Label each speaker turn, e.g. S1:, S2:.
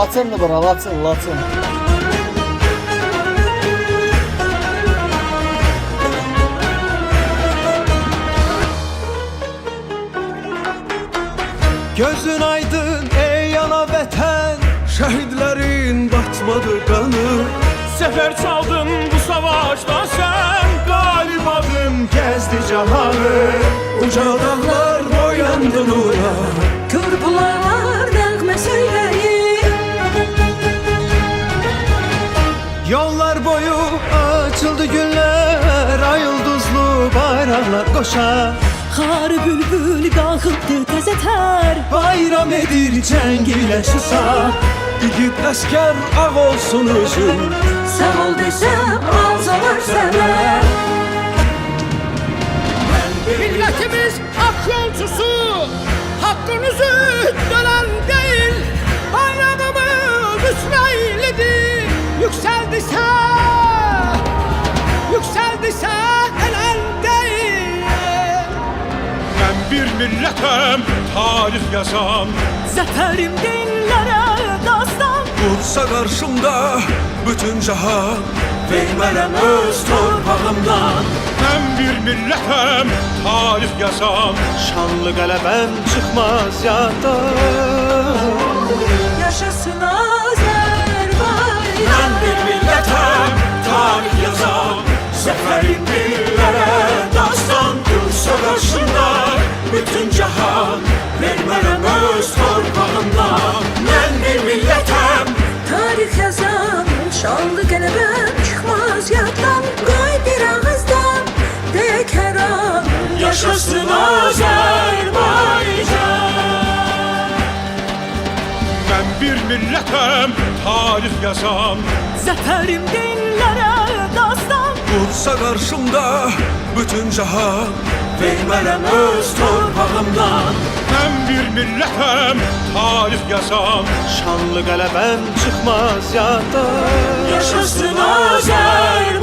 S1: Laçındır bura, Laçın, Laçın.
S2: Gözün aydın ey ana vətən, şəhidlərin batmadı qanı.
S3: Sefer çaldın bu savaşta sen,
S2: Qalib adım gəzdi cahanı, uca dağlar boyandı nura.
S4: Kör bulaqlar nəğmə söyləyir.
S2: Yollar boyu açıldı günlər, ay ulduzlu bayraqlar qoşar.
S4: Xar bülbül qalxıbdı təzə tər.
S2: Bayram edir cəng ilə susar, igid əskər ağ olsun üzün.
S4: Sağ ol desəm alsalar sənə.
S3: milletimiz ak yolcusu, hakkınızı dönen değil. Bayramımız İsrail'idir, yükseldiyse helal değil. Ben bir milletim, tarih yazan,
S4: Zəfərim dillərə dastan.
S2: Dursa qarşımda bütün cahan, vermərəm öz torpağımdan.
S3: ben bir milletim, tarih yazan.
S2: Şanlı qələbəm çıxmaz yaddan.
S4: Yaşasın Azərbaycan.
S2: Mən bir millətəm, tarih yazan, zəfərim dillərə dastan. Dursa qarşımda bütün cahan, vermərəm öz torpağımdan. Mən bir millətəm,
S4: Tarix yazan şanlı qələbəm çıxmaz yaddan. Qoy bir ağızdan deyək hər an.
S2: yaşasın Azərbaycan.
S3: Ben bir milletim, tarih yazan.
S4: Zəfərim dillərə dastan.
S2: Dursa qarşımda bütün cahan, vermərəm öz torpağımdan.
S3: Ben bir milletim, tarih yazan.
S2: Şanlı qələbəm çıxmaz yaddan.
S4: Yaşasın Azərbaycan.